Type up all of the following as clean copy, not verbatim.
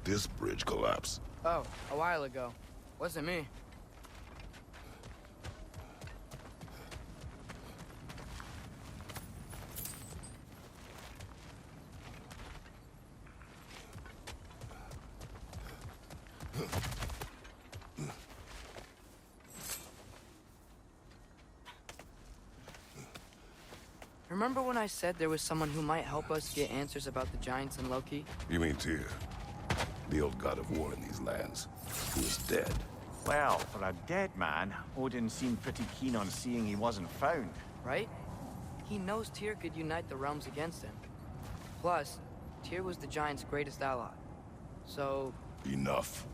this bridge collapse? Oh, a while ago. Wasn't me. Remember when I said there was someone who might help us get answers about the giants and Loki? You mean Tyr, the old god of war in these lands, who is dead? Well, for a dead man, Odin seemed pretty keen on seeing he wasn't found. Right? He knows Tyr could unite the realms against him. Plus, Tyr was the giants' greatest ally. So... Enough.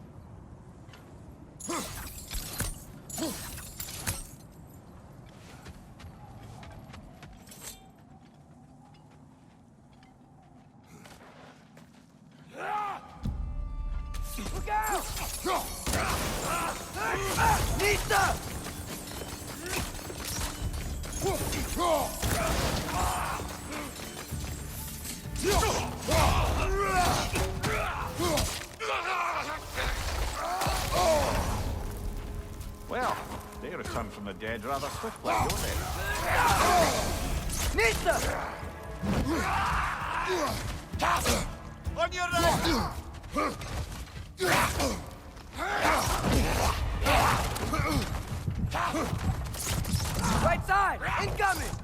Look out! Nista! Well, they returned from the dead rather swiftly, don't they? Nista! On your right! Right side! Incoming!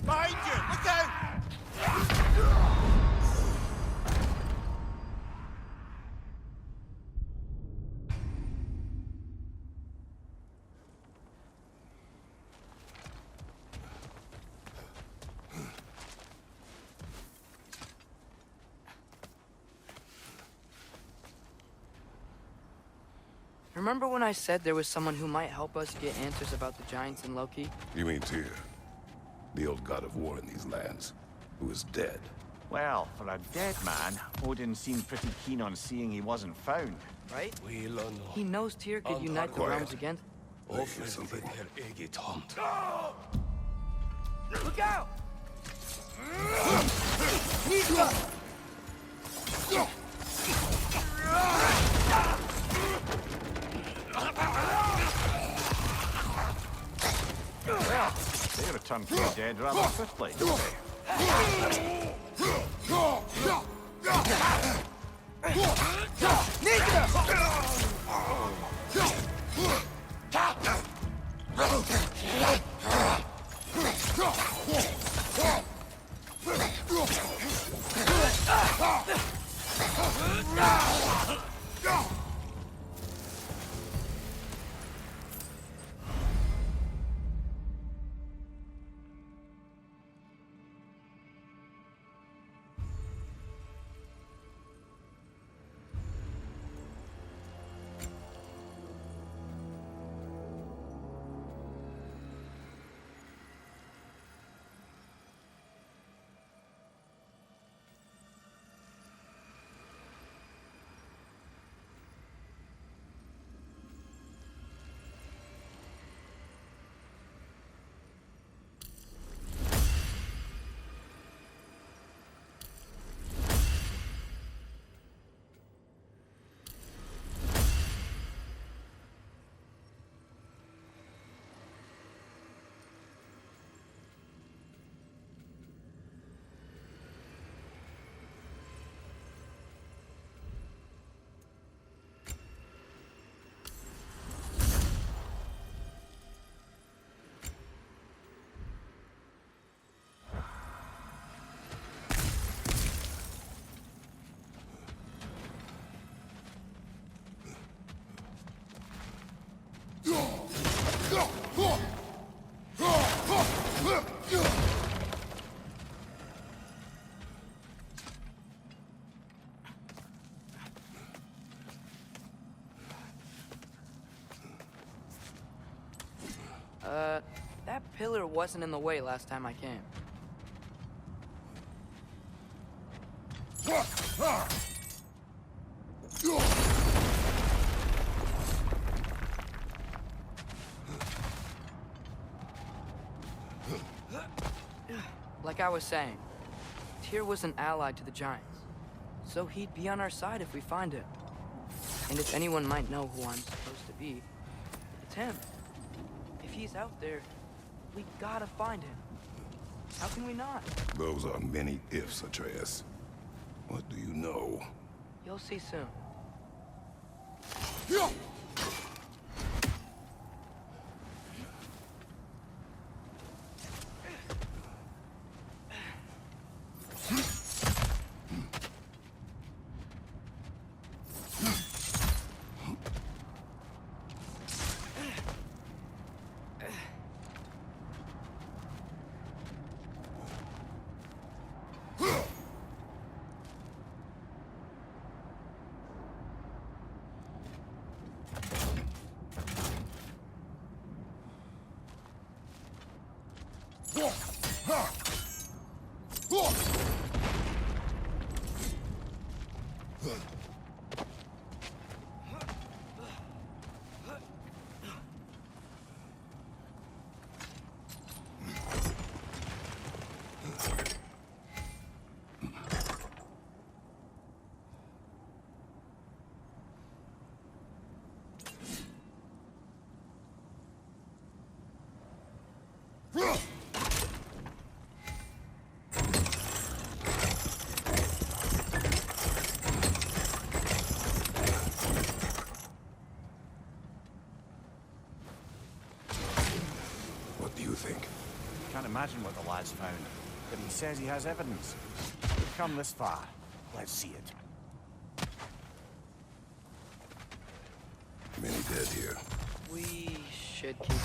Behind you! Look out! Remember when I said there was someone who might help us get answers about the giants and Loki? You mean Tyr, the old god of war in these lands, who is dead? Well, for a dead man, Odin seemed pretty keen on seeing he wasn't found. Right? He knows Tyr could unite the realms against... Something. Look out! Nista! Well, they returned from the dead rather swiftly, don't they? That pillar wasn't in the way last time I came. Like I was saying, Tyr was an ally to the Giants, so he'd be on our side if we find him. And if anyone might know who I'm supposed to be, it's him. If he's out there, we gotta find him. How can we not? Those are many ifs, Atreus. What do you know? You'll see soon. Can't imagine what the lad's found, but he says he has evidence. We've come this far. Let's see it. Many dead here. We should keep him.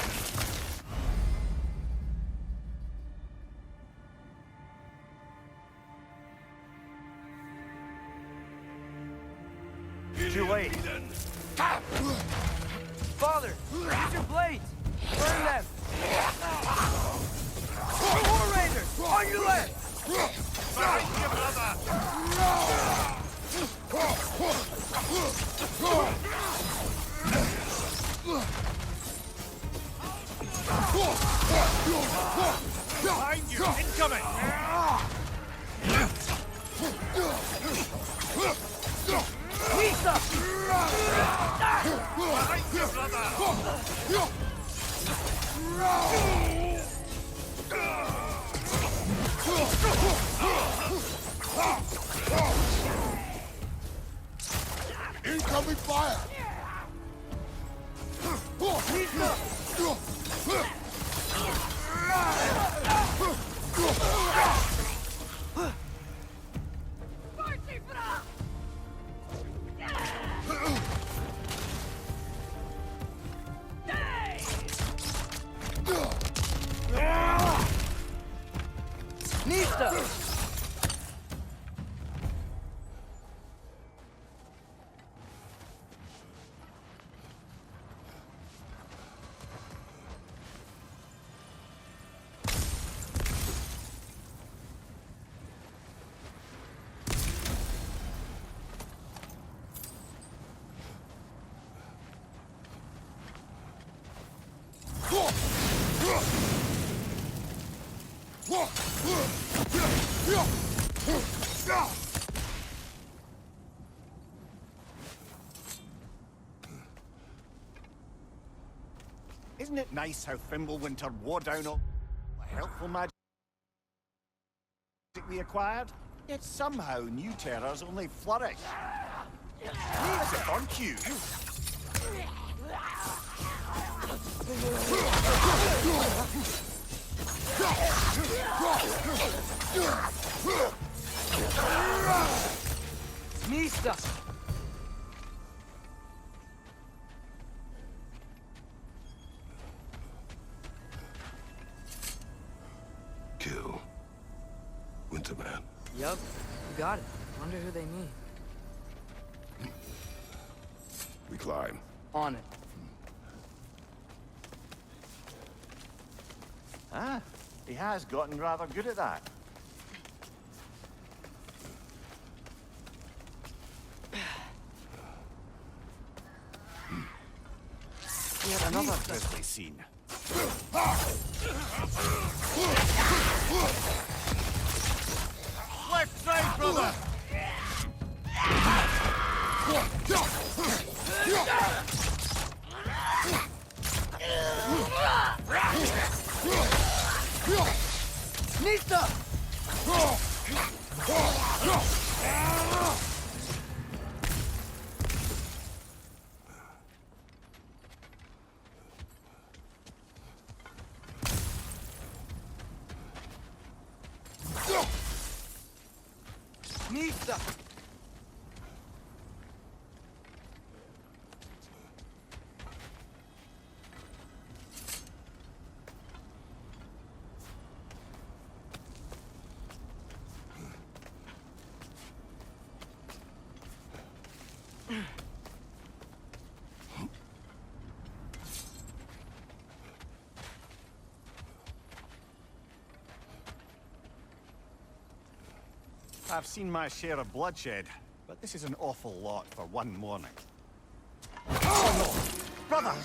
Too late. Father, use your blades! Burn them! War Raiders! On your left! Behind you, brother! Behind you! Incoming! Lisa! Behind you, brother! Incoming fire! Isn't it nice how Fimbulwinter wore down all the helpful magic we acquired? Yet somehow new terrors only flourish. Leaves it on cue. Mista! Kill. Winterman. Yup, you got it. Wonder who they mean. We climb. On it. Ah, he has gotten rather good at that. Yet another grisly scene. Nista! Nista! I've seen my share of bloodshed, but this is an awful lot for one morning. Oh no! Brother!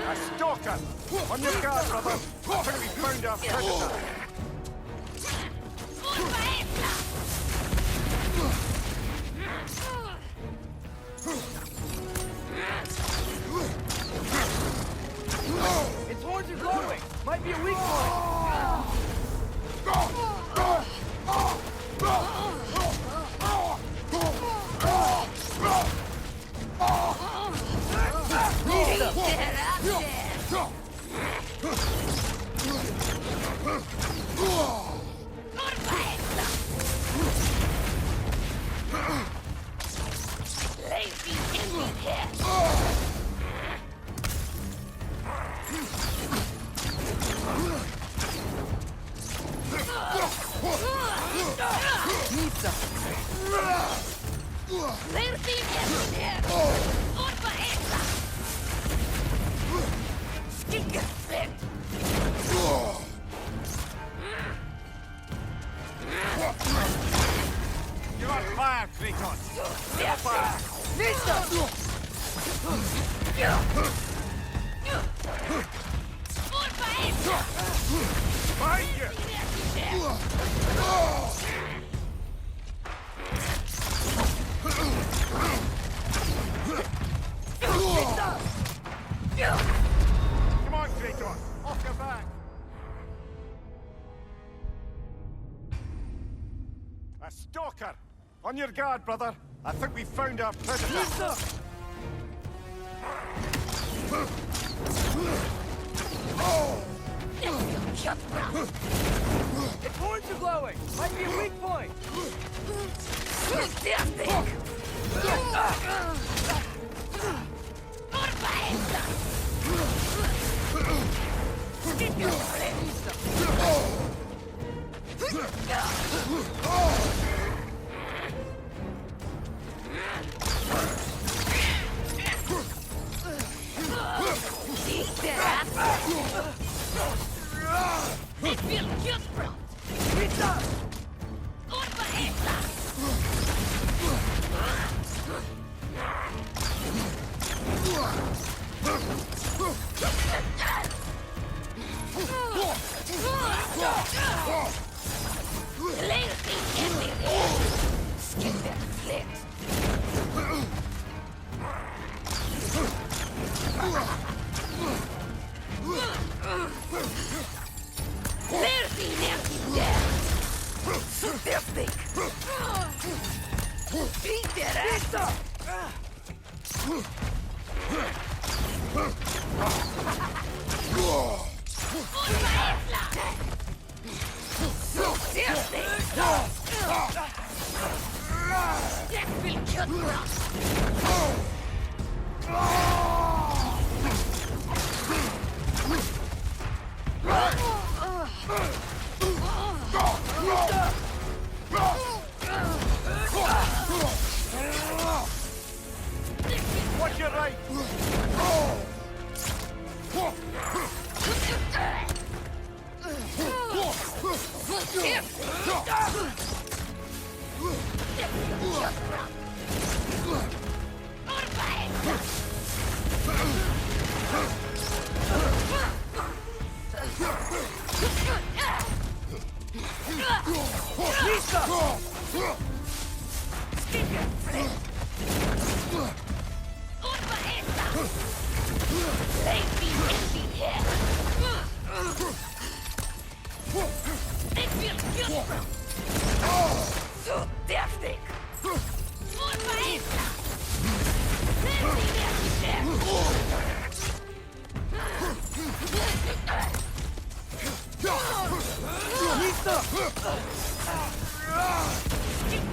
A stalker! On your guard, brother! I think we found our predator! Its horns are glowing! Might be a weak point! You're on fire, Kratos! You're on fire! Behind you! Come on, Kratos! Off your back! A stalker! On your guard, brother! I think we found our predator! Its horns are glowing! Might be a weak point! Watch your right!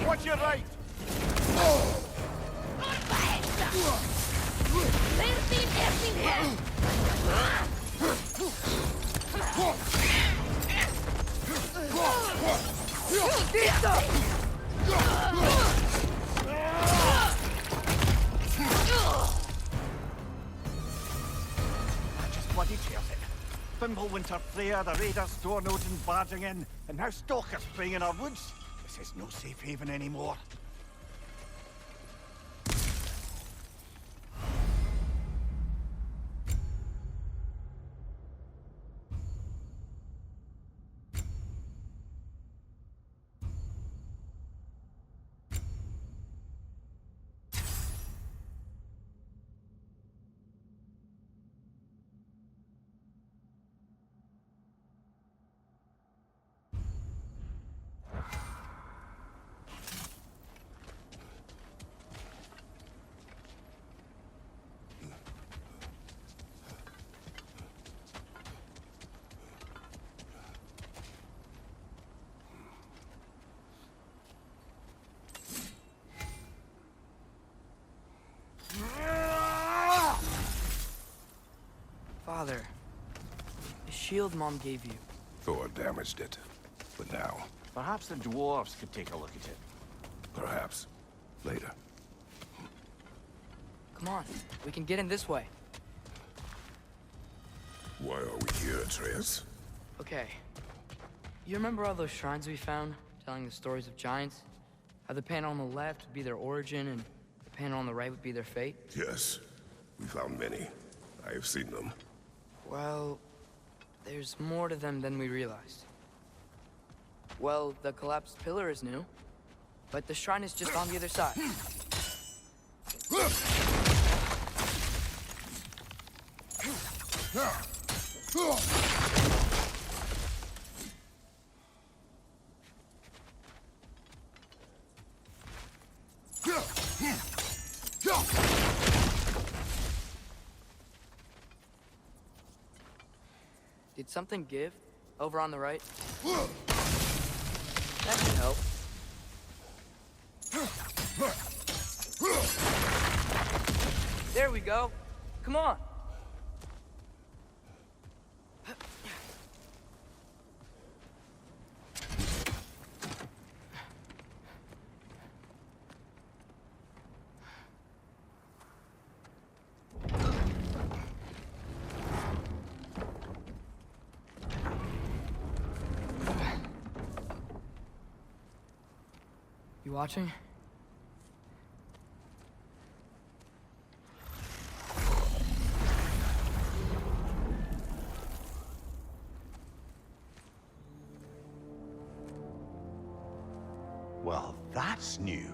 Watch your right! Just bloody tears it. Fimbulwinter Freya, the raiders, Storm Odin barging in, and now stalkers spraying in our woods. This is no safe haven anymore. Father, the shield Mom gave you. Thor damaged it. But now, Perhaps the dwarves could take a look at it. perhaps, later. Come on, we can get in this way. Why are we here, Atreus? Okay. You remember all those shrines we found, telling the stories of giants? How the panel on the left would be their origin, and the panel on the right would be their fate? Yes, we found many. I have seen them. Well, there's more to them than we realized. Well, the collapsed pillar is new, but the shrine is just on the other side. Did something give? Over on the right? That should help. There we go. Come on. You watching? Well, that's new.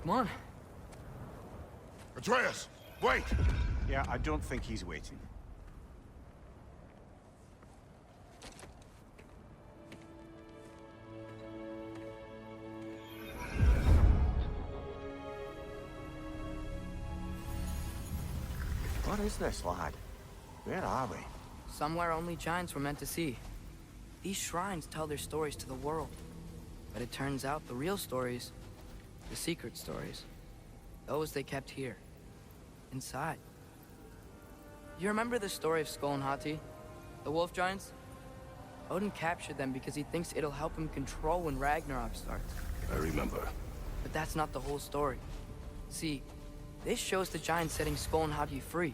Come on. Atreus, wait! Yeah, I don't think he's waiting. What is this, lad? Where are we? Somewhere only giants were meant to see. These shrines tell their stories to the world. But it turns out the real stories, the secret stories, those they kept here, inside. You remember the story of Skull and Hati? The wolf giants? Odin captured them because he thinks it'll help him control when Ragnarok starts. I remember. But that's not the whole story. See, this shows the giants setting Skull and Hati free.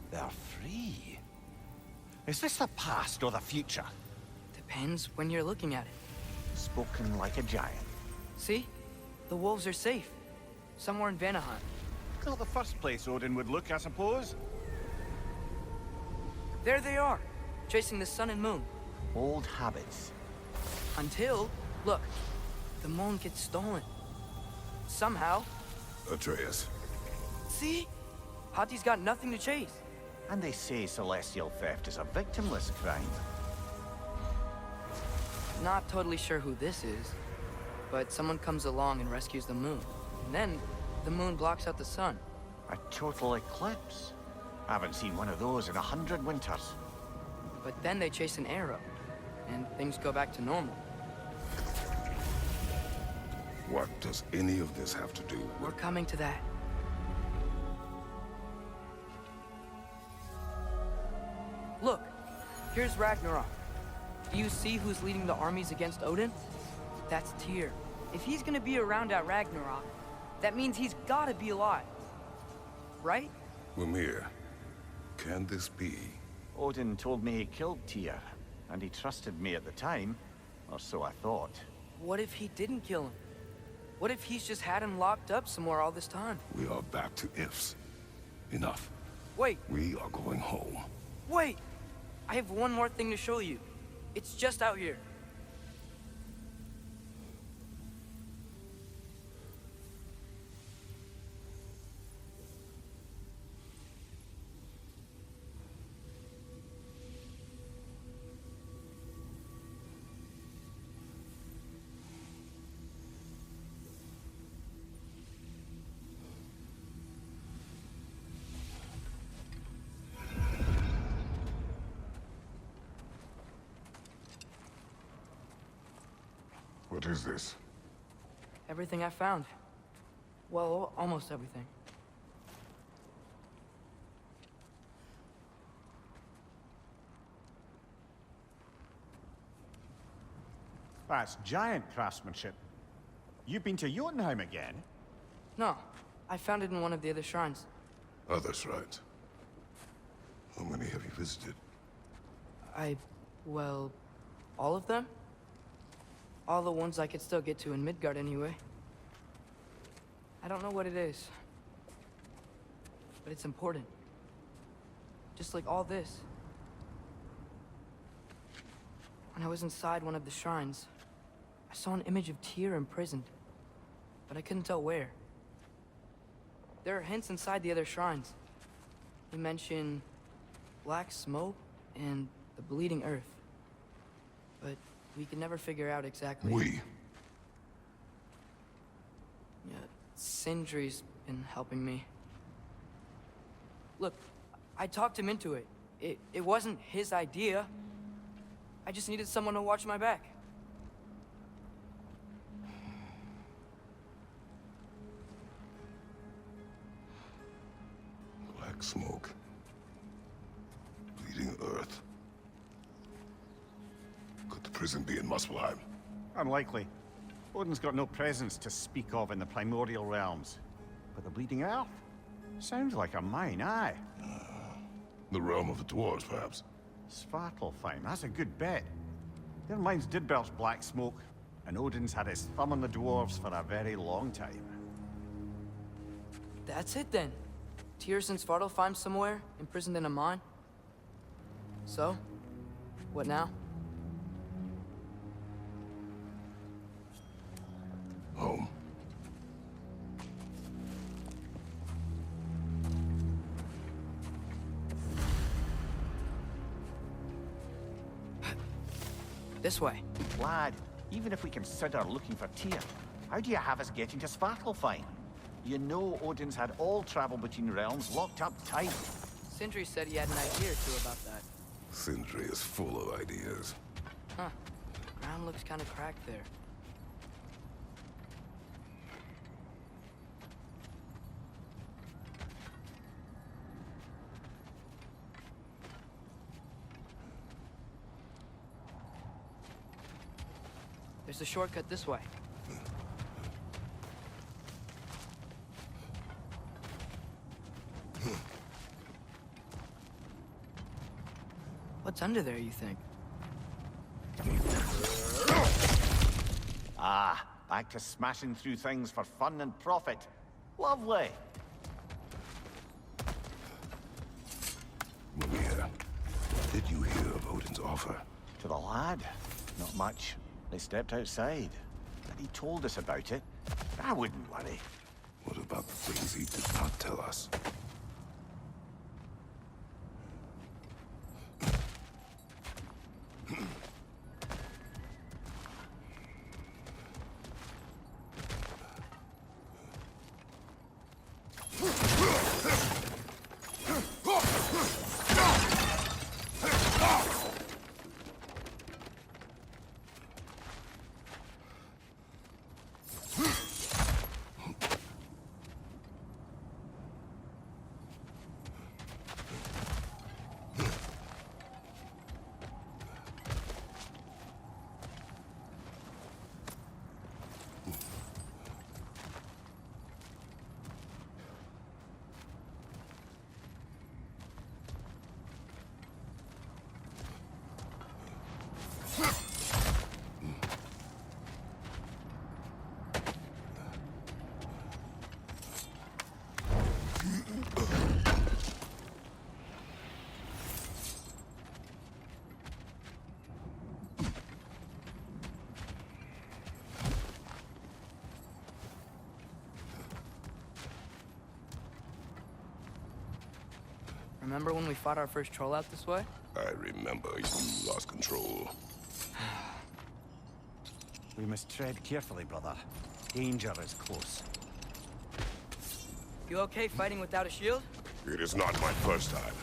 They're free. Is this the past or the future? Depends when you're looking at it. Spoken like a giant. See? The wolves are safe. Somewhere in Vanaheim. Not the first place Odin would look, I suppose. There they are, chasing the sun and moon. Old habits. Until, look, the moon gets stolen. Somehow. Atreus. See? Hati's got nothing to chase. And they say celestial theft is a victimless crime. Not totally sure who this is, but someone comes along and rescues the moon. And then, the moon blocks out the sun. A total eclipse. Haven't seen one of those in 100 winters. But then they chase an arrow, and things go back to normal. What does any of this have to do We're with... coming to that. Look, here's Ragnarok. Do you see who's leading the armies against Odin? That's Tyr. If he's gonna be around at Ragnarok, that means he's gotta be alive. Right? Mimir, can this be? Odin told me he killed Tyr, and he trusted me at the time, or so I thought. What if he didn't kill him? What if he's just had him locked up somewhere all this time? We are back to ifs. Enough. Wait, We are going home. wait! I have one more thing to show you. It's just out here. What is this? Everything I found. Well, almost everything. That's giant craftsmanship. You've been to Jotunheim again? No, I found it in one of the other shrines. Other shrines. How many have you visited? Well, all of them? All the ones I could still get to in Midgard anyway. I don't know what it is, but it's important. Just like all this. When I was inside one of the shrines, I saw an image of Tyr imprisoned, but I couldn't tell where. There are hints inside the other shrines. They mention black smoke and the bleeding earth. But we can never figure out exactly... We? Yeah, Sindri's been helping me. Look, I talked him into it. It wasn't his idea. I just needed someone to watch my back. Black smoke. Bleeding earth. Could the prison be in Muspelheim? Unlikely. Odin's got no presence to speak of in the primordial realms. But the Bleeding Earth? Sounds like a mine, aye. The realm of the dwarves, perhaps? Svartalfheim, that's a good bet. Their mines did belch black smoke, and Odin's had his thumb on the dwarves for a very long time. That's it then. Tyr's in Svartalfheim somewhere, imprisoned in a mine. So, what now? Home. This way. Lad, even if we consider looking for Tyr, how do you have us getting to Svartalfheim? You know Odin's had all travel between realms locked up tight. Sindri said he had an idea or two about that. Sindri is full of ideas. Huh. Ground looks kind of cracked there. There's a shortcut this way. What's under there, you think? Ah, back to smashing through things for fun and profit. Lovely. Mimir, lad. Not much. They stepped outside. And he told us about it. I wouldn't worry. What about the things he did not tell us? Remember when we fought our first troll out this way? I remember you lost control. We must tread carefully, brother. Danger is close. You okay fighting without a shield? It is not my first time.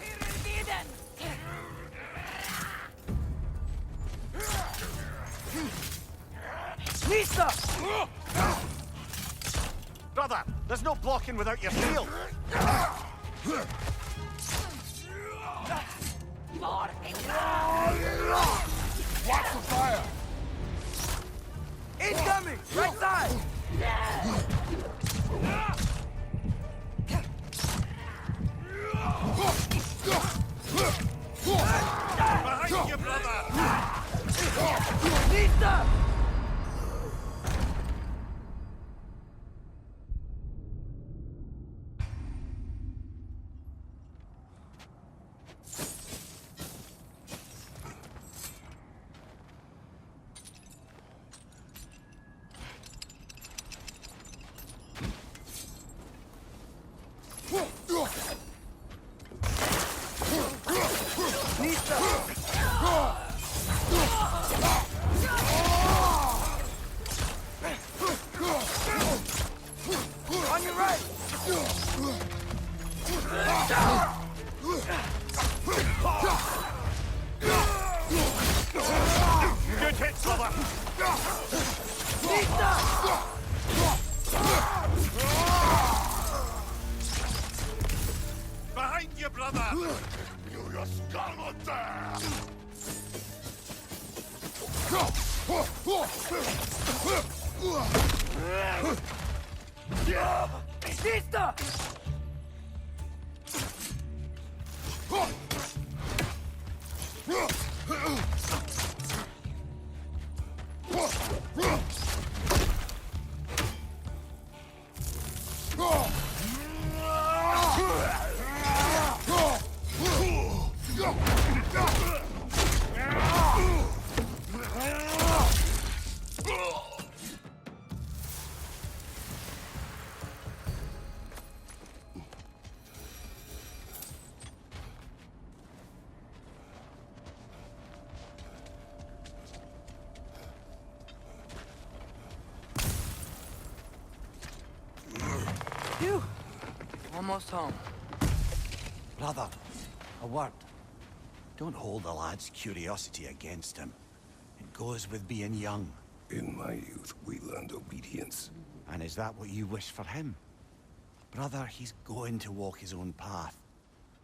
Lisa! Brother, there's no blocking without your shield. Watch the fire! Incoming! Right side! Behind you, brother! Lisa! On your right! Good hit, brother! Behind you, brother! You your skull there! Lisa! Phew. Almost home. Brother, a word. Don't hold the lad's curiosity against him. It goes with being young. In my youth, we learned obedience. And is that what you wish for him? Brother, he's going to walk his own path.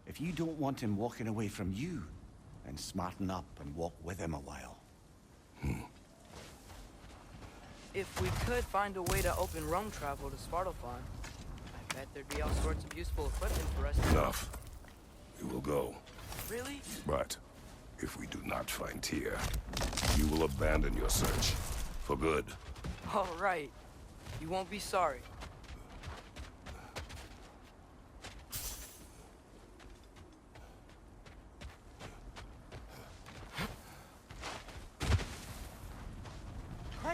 If you don't want him walking away from you, then smarten up and walk with him a while. If we could find a way to open roam travel to Svartalfheim, I bet there'd be all sorts of useful equipment for us to... Enough. We will go. Really? But if we do not find Tyr, you will abandon your search. For good. All right. You won't be sorry.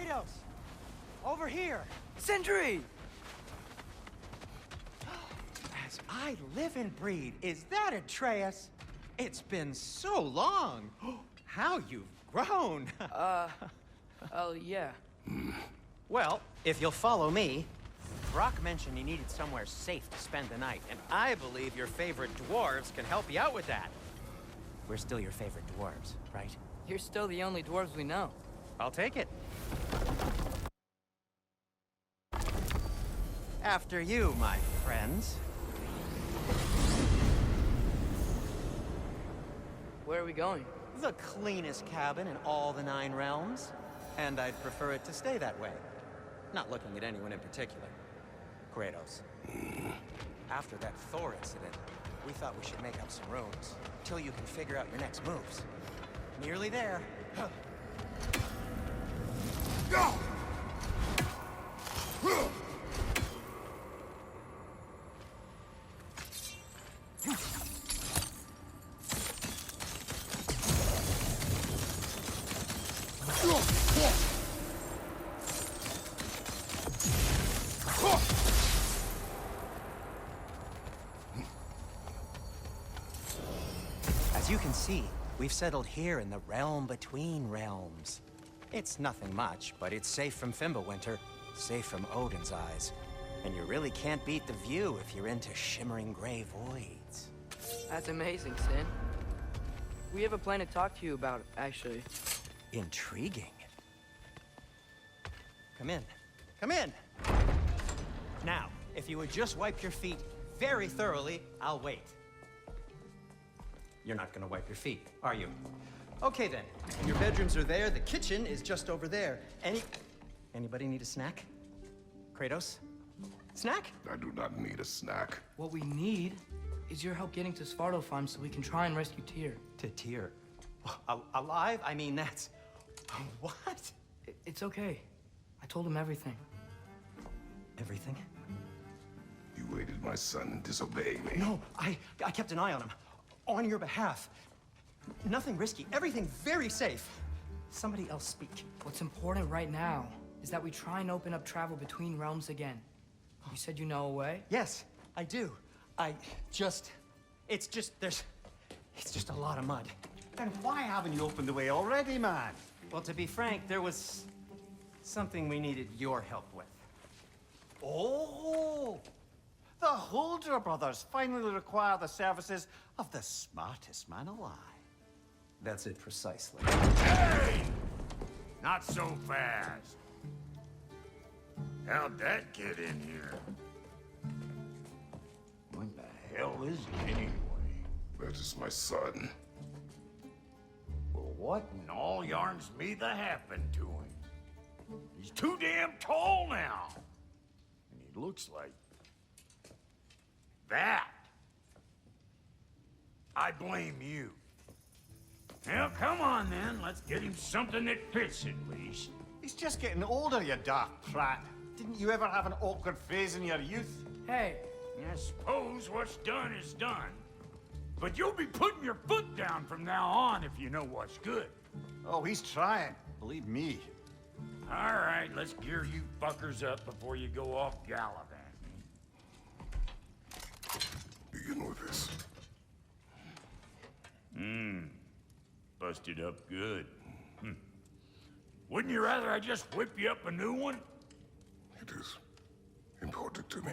Kratos! Over here! Sentry! As I live and breathe, is that Atreus? It's been so long! How you've grown! Oh, yeah. Well, if you'll follow me, Brock mentioned you needed somewhere safe to spend the night, and I believe your favorite dwarves can help you out with that. We're still your favorite dwarves, right? You're still the only dwarves we know. I'll take it. After you, my friends. Where are we going? The cleanest cabin in all the 9 realms. And I'd prefer it to stay that way. Not looking at anyone in particular. Kratos. After that Thor incident, we thought we should make up some rooms. Till you can figure out your next moves. Nearly there. Go! As you can see, we've settled here in the realm between realms. It's nothing much, but it's safe from Fimbulwinter, safe from Odin's eyes. And you really can't beat the view if you're into shimmering gray voids. That's amazing, Sin. We have a plan to talk to you about, actually. Intriguing. Come in. Come in! Now, if you would just wipe your feet very thoroughly, I'll wait. You're not gonna wipe your feet, are you? Okay then. Your bedrooms are there, the kitchen is just over there. Anybody need a snack? Kratos? Snack? I do not need a snack. What we need is your help getting to Svartalfheim so we can try and rescue Tyr. To Tyr. Alive? I mean, that's... What? It's okay. I told him everything. Everything? You aided my son in disobeying me. No, I kept an eye on him. On your behalf. Nothing risky. Everything very safe. Somebody else speak. What's important right now is that we try and open up travel between realms again. You said you know a way? Yes, I do. It's just a lot of mud. Then why haven't you opened the way already, man? Well, to be frank, there was something we needed your help with. Oh! The Holder brothers finally require the services of the smartest man alive. That's it precisely. Hey! Not so fast. How'd that get in here? What the hell is it anyway? That is my son. Well, what in all yarns me that happened to him? He's too damn tall now. And he looks like... that. I blame you. Well, come on then. Let's get him something that fits at least. He's just getting older, you daft prat. Didn't you ever have an awkward phase in your youth? Hey, I suppose what's done is done. But you'll be putting your foot down from now on if you know what's good. Oh, he's trying. Believe me. All right, let's gear you fuckers up before you go off gallivanting. Begin with this. Busted up good. Wouldn't you rather I just whip you up a new one? It is important to me.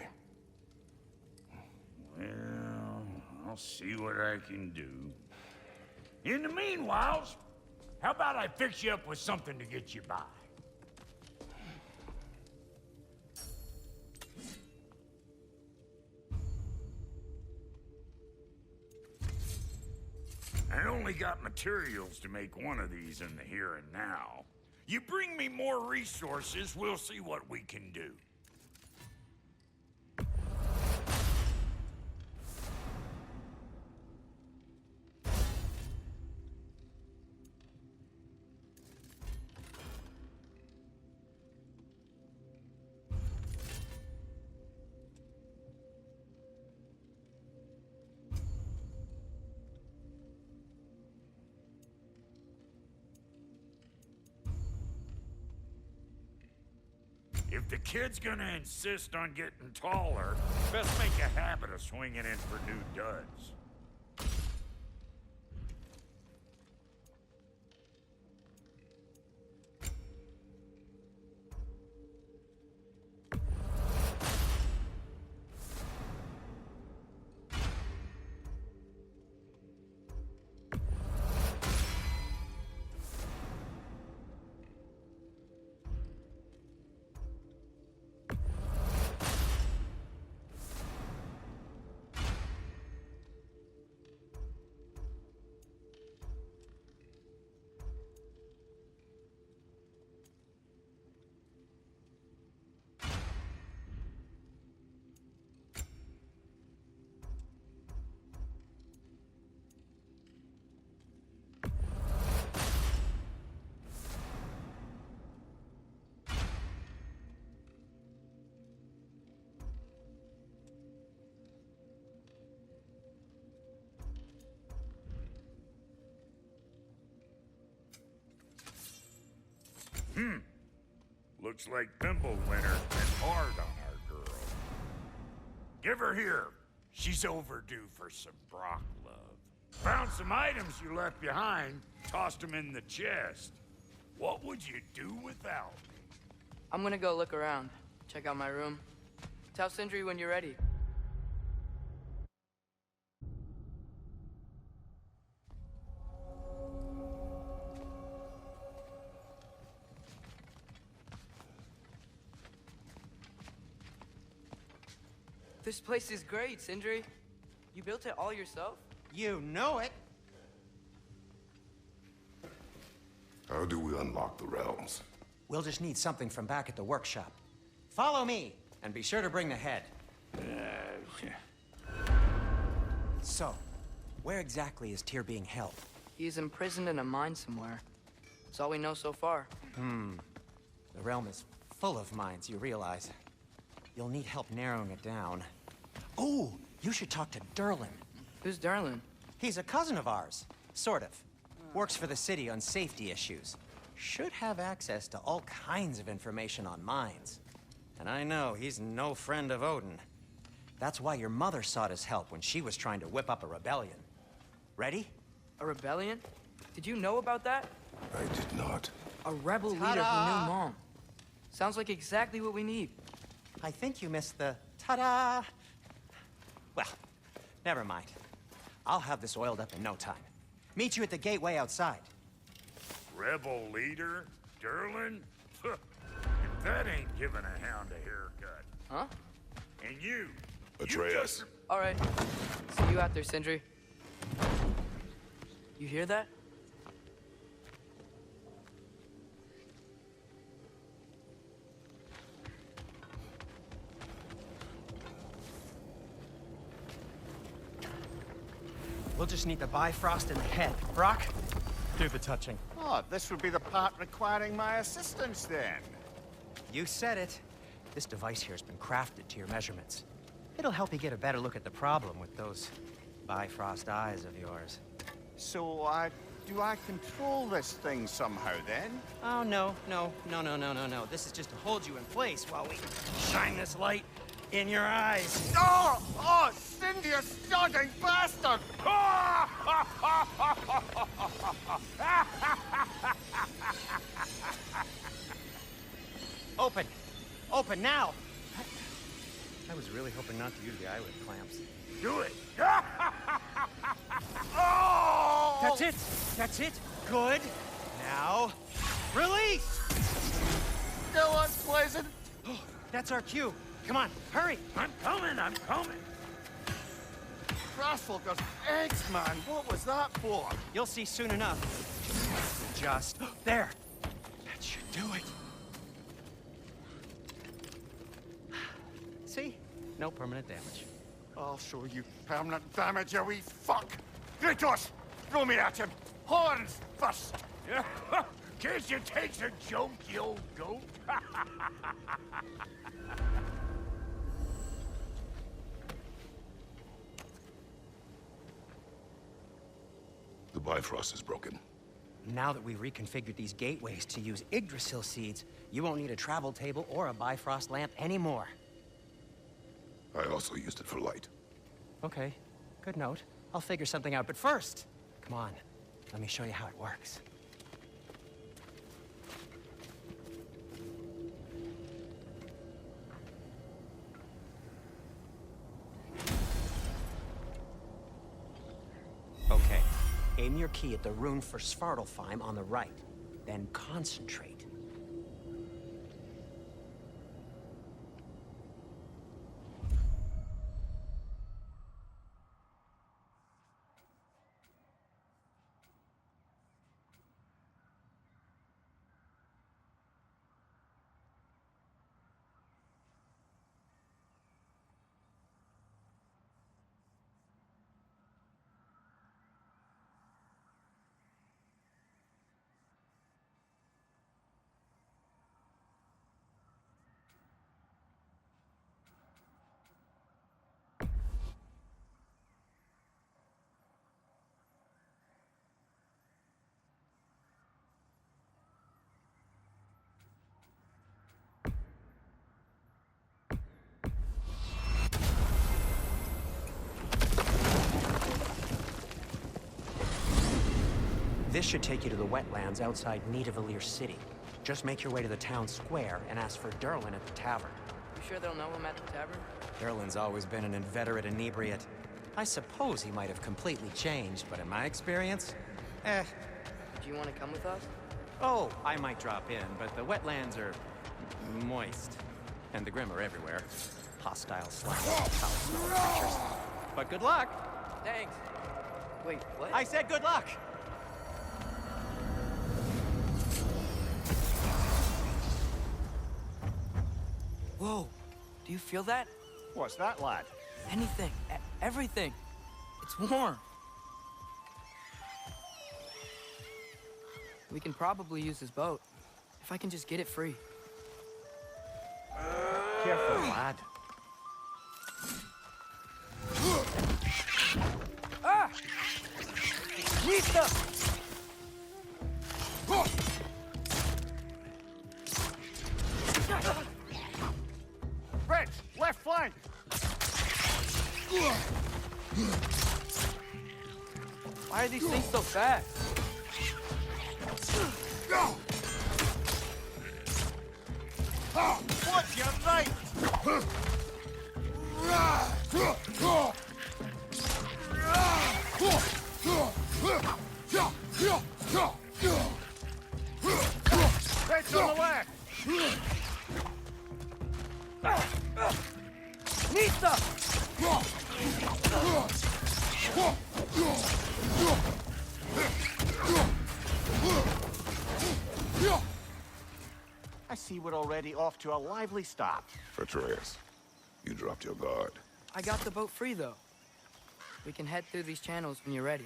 Well, I'll see what I can do. In the meanwhile, how about I fix you up with something to get you by? I only got materials to make one of these in the here and now. You bring me more resources, we'll see what we can do. If the kid's gonna insist on getting taller, best make a habit of swinging in for new duds. Looks like Thimble Winter's been hard on our girl. Give her here. She's overdue for some Brock love. Found some items you left behind, tossed them in the chest. What would you do without me? I'm gonna go look around, check out my room. Tell Sindri when you're ready. This place is great, Sindri. You built it all yourself? You know it. How do we unlock the realms? We'll just need something from back at the workshop. Follow me, and be sure to bring the head. So, where exactly is Tyr being held? He's imprisoned in a mine somewhere. That's all we know so far. The realm is full of mines, you realize. You'll need help narrowing it down. Oh, you should talk to Durlin. Who's Darlin? He's a cousin of ours, sort of. Works for the city on safety issues. Should have access to all kinds of information on mines. And I know he's no friend of Odin. That's why your mother sought his help when she was trying to whip up a rebellion. Ready? A rebellion? Did you know about that? I did not. A rebel leader who knew Mom. Sounds like exactly what we need. I think you missed the ta-da. Well, never mind. I'll have this oiled up in no time. Meet you at the gateway outside. Rebel leader? Durlin? If that ain't giving a hound a haircut. Huh? And you Atreus. All right. See you out there, Sindri. You hear that? We'll just need the Bifrost in the head. Brock, do the touching. Oh, this would be the part requiring my assistance then. You said it. This device here has been crafted to your measurements. It'll help you get a better look at the problem with those Bifrost eyes of yours. So, do I control this thing somehow then? Oh, no. This is just to hold you in place while we shine this light in your eyes. Oh! Oh, Cindy, you sodding bastard! Open! Open now! I was really hoping not to use the eyelid clamps. do it. Oh! That's it! That's it! Good! Now, release! Still unpleasant. That's our cue. Come on, hurry! I'm coming. Crossful eggs, man. What was that for? You'll see soon enough. Just there. That should do it. See? No permanent damage. I'll show you permanent damage, you wee fuck. Kratos, throw me at him. Horns first. Case you takes a joke, you old goat. The Bifrost is broken. Now that we've reconfigured these gateways to use Yggdrasil seeds, you won't need a travel table or a Bifrost lamp anymore. I also used it for light. Okay, good note. I'll figure something out, but first, come on, let me show you how it works. Okay, aim your key at the rune for Svartalfheim on the right, then concentrate. This should take you to the wetlands outside Nidavellir City. Just make your way to the town square and ask for Durlin at the tavern. You sure they'll know him at the tavern? Durlin's always been an inveterate inebriate. I suppose he might have completely changed, but in my experience, Do you want to come with us? Oh, I might drop in, but the wetlands are moist. And the Grim are everywhere. Hostile foul-smelling creatures. But good luck! Thanks. Wait, what? I said good luck! Whoa, do you feel that? What's that, lad? Anything, everything. It's warm. We can probably use this boat, if I can just get it free. Careful, lad. Ah! Nista! Red, left flank! Why are these things so fast? Watch your right! Red's on the left! Nista! I see we're already off to a lively start. Atreus, you dropped your guard. I got the boat free, though. We can head through these channels when you're ready.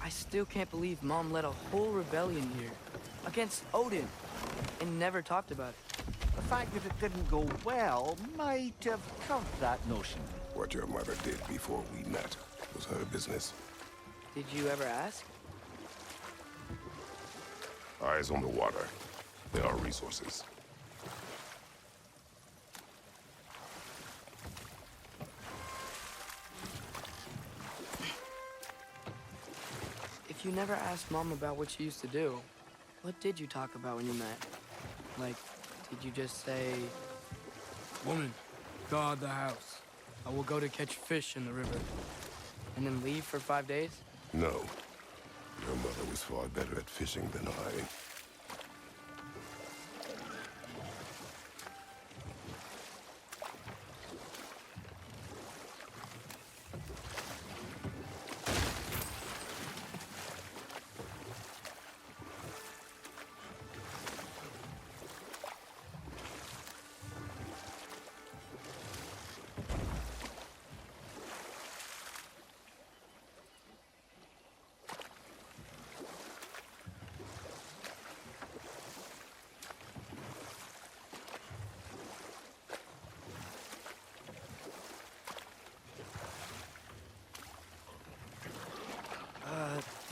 I still can't believe Mom led a whole rebellion here against Odin and never talked about it. The fact that it didn't go well might have covered that notion. What your mother did before we met was her business. Did you ever ask? Eyes on the water. There are resources. If you never asked Mom about what she used to do, what did you talk about when you met? Like, did you just say, "Woman, guard the house. I will go to catch fish in the river," and then leave for 5 days? No. Your mother was far better at fishing than I.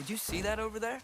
Did you see that over there?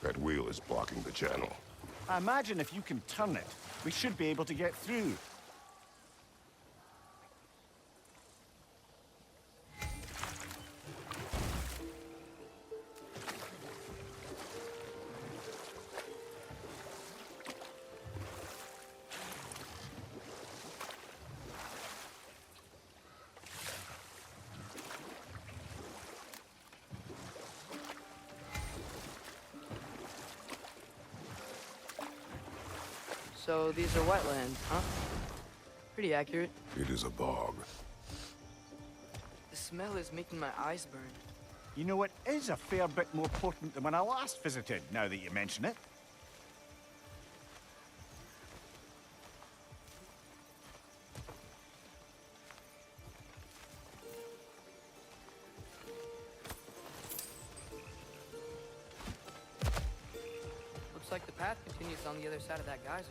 That wheel is blocking the channel. I imagine if you can turn it, we should be able to get through. So these are wetlands, huh? Pretty accurate. It is a bog. The smell is making my eyes burn. You know, it is a fair bit more potent than when I last visited, now that you mention it. Looks like the path continues on the other side of that geyser.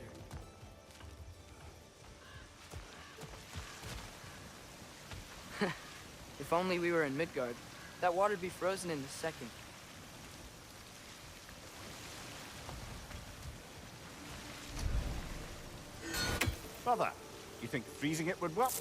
If only we were in Midgard. That water'd be frozen in a second. Brother, you think freezing it would work?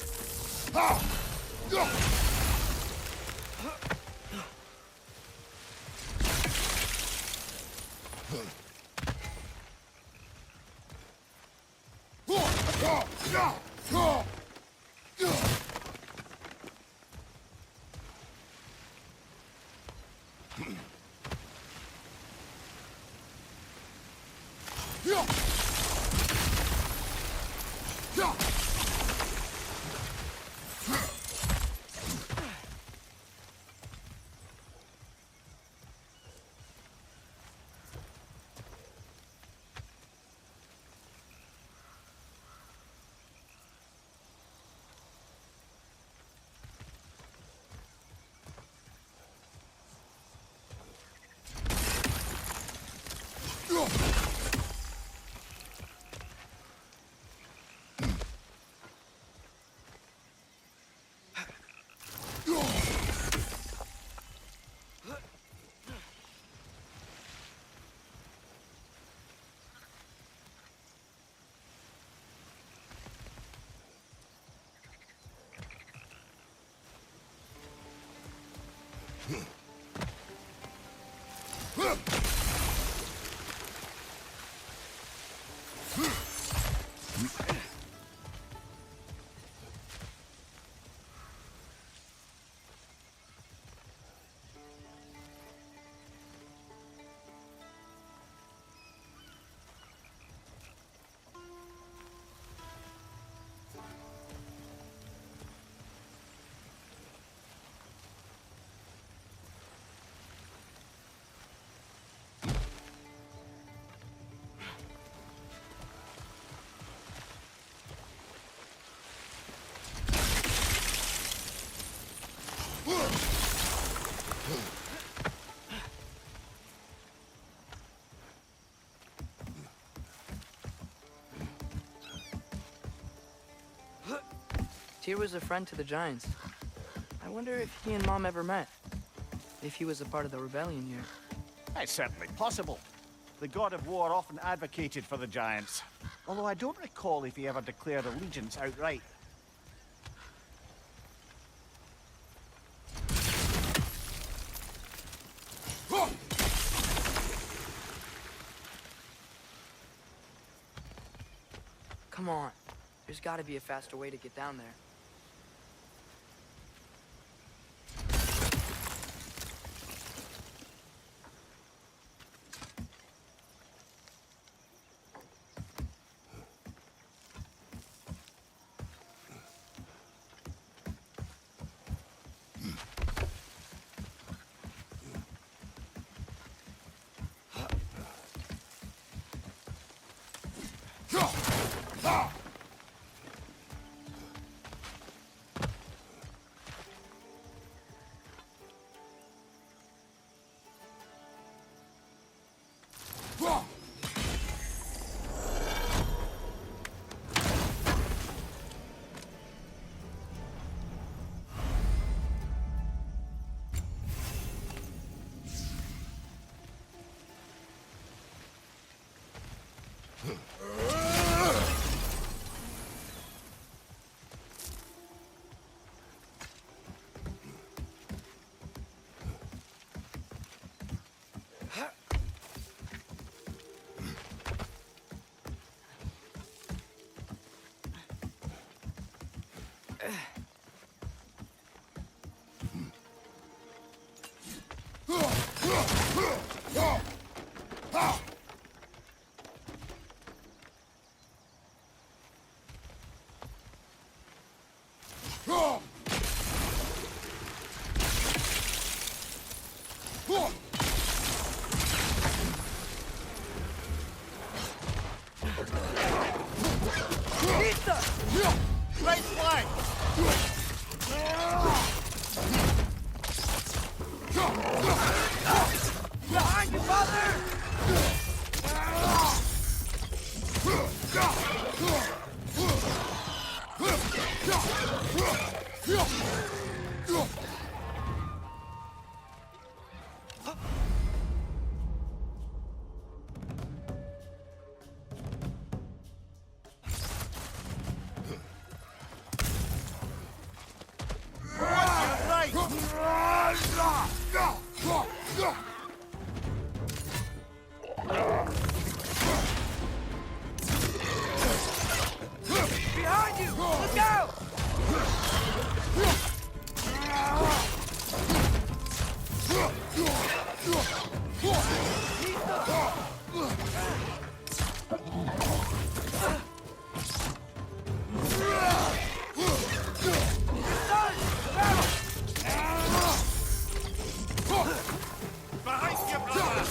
Tyr was a friend to the Giants. I wonder if he and Mom ever met. If he was a part of the rebellion here. It's certainly possible. The god of war often advocated for the Giants. Although I don't recall if he ever declared allegiance outright. Come on. There's gotta be a faster way to get down there. Right flank! Behind you, Baldur! Behind you! Look out! Behind you, brother!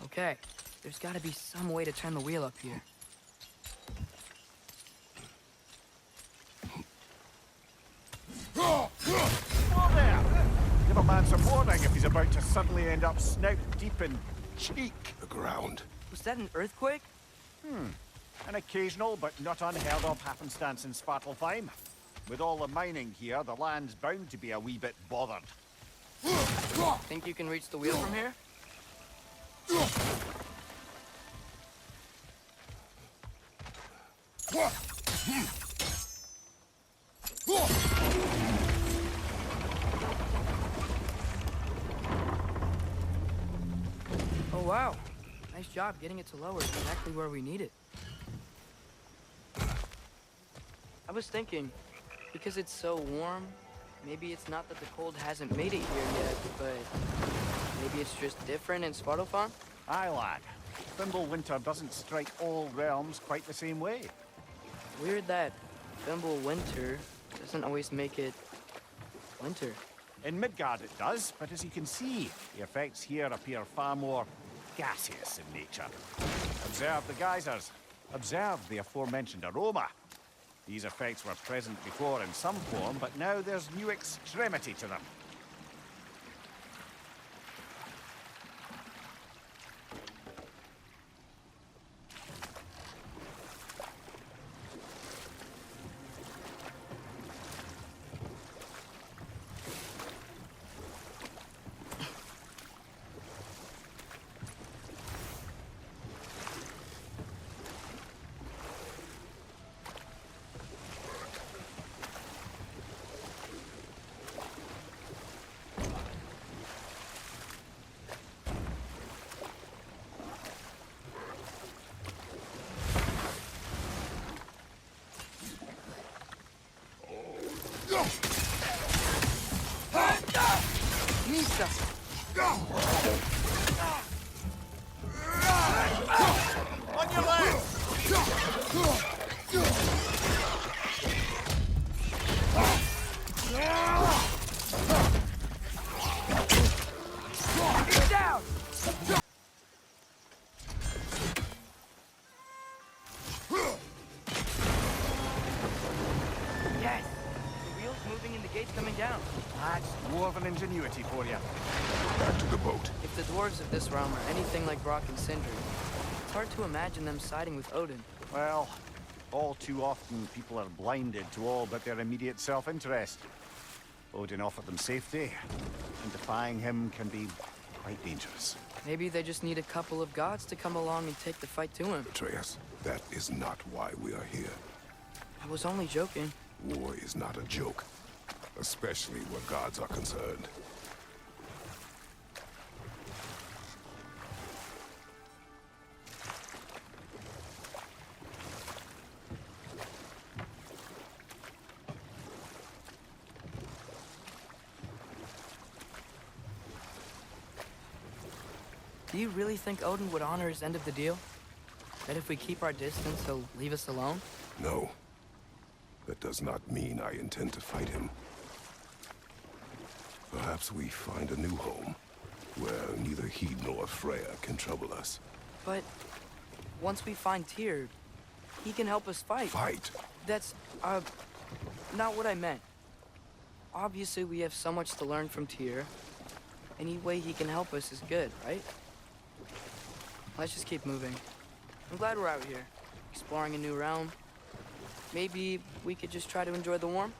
Okay, there's gotta be some way to turn the wheel up here. Slow there! Give a man some warning if he's about to suddenly end up snout deep in cheek. The ground. Was that an earthquake? An occasional but not unheard of happenstance in Svartalfheim. With all the mining here, the land's bound to be a wee bit bothered. Think you can reach the wheel from here? Oh wow, nice job getting it to lower exactly where we need it. I was thinking, because it's so warm, Maybe it's not that the cold hasn't made it here yet, but maybe it's just different in Svartalfheim? Aye, lad. Winter doesn't strike all realms quite the same way. Weird that Winter doesn't always make it winter. In Midgard it does, but as you can see, the effects here appear far more gaseous in nature. Observe the geysers. Observe the aforementioned aroma. These effects were present before in some form, but now there's new extremity to them. Misa! On your left! Get down! Yes! The wheel's moving and the gate's coming down. That's dwarven ingenuity for you. Back to the boat. If the dwarves of this realm are anything like Brock and Sindri, it's hard to imagine them siding with Odin. Well, all too often people are blinded to all but their immediate self-interest. Odin offered them safety, and defying him can be quite dangerous. Maybe they just need a couple of gods to come along and take the fight to him. Atreus, that is not why we are here. I was only joking. War is not a joke, especially where gods are concerned. Do you really think Odin would honor his end of the deal? That if we keep our distance, he'll leave us alone? No. That does not mean I intend to fight him. Perhaps we find a new home, where neither he nor Freya can trouble us. But once we find Tyr, he can help us fight. Fight? That's, not what I meant. Obviously, we have so much to learn from Tyr. Any way he can help us is good, right? Let's just keep moving. I'm glad we're out here, exploring a new realm. Maybe we could just try to enjoy the warmth?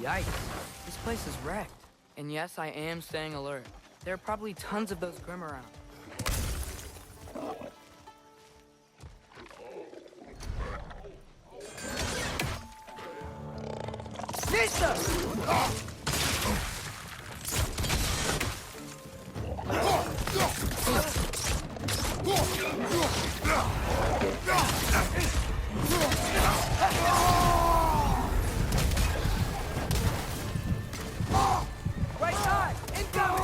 Yikes. This place is wrecked. And yes, I am staying alert. There are probably tons of those Grim around. Nista! Right side! Incoming!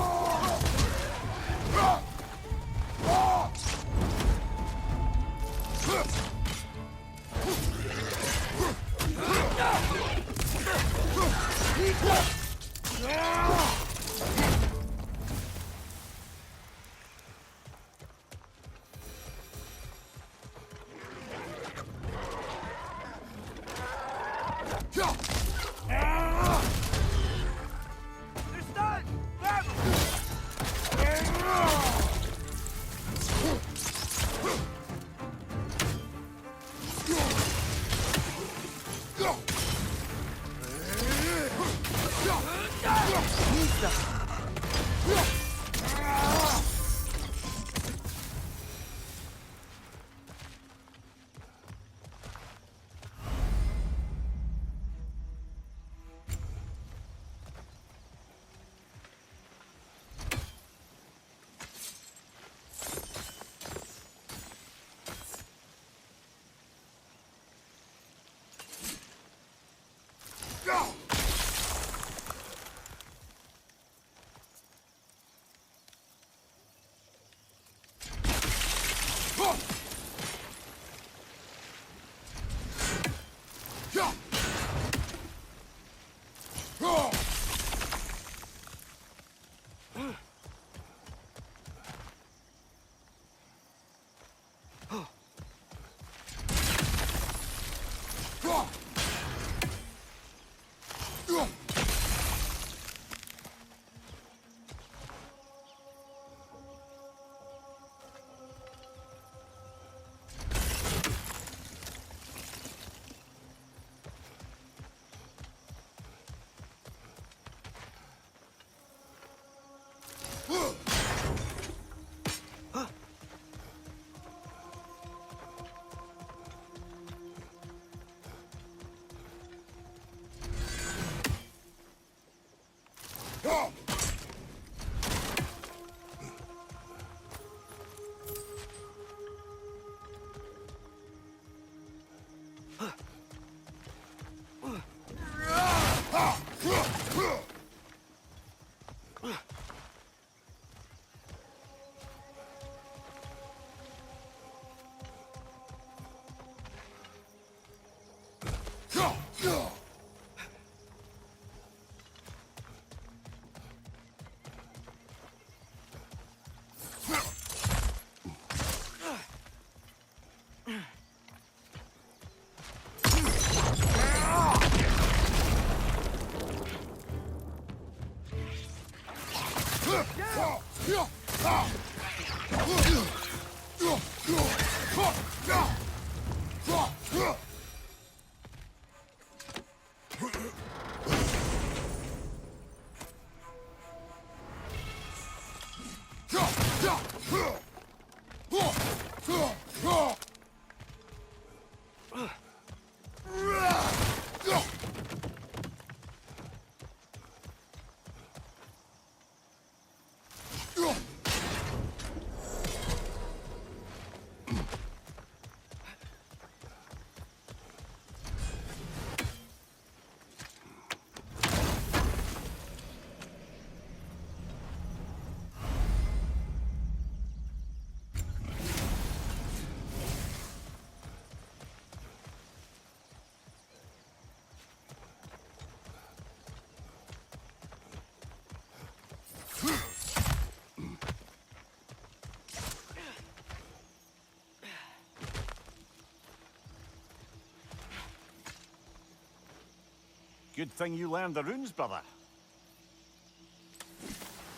Good thing you learned the runes, brother.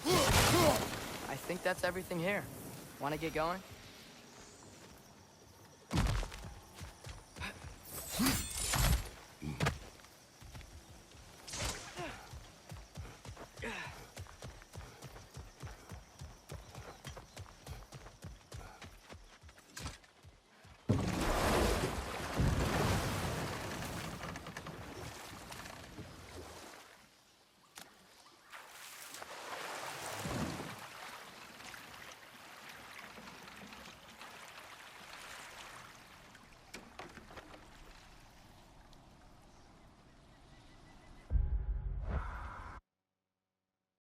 I think that's everything here. Want to get going?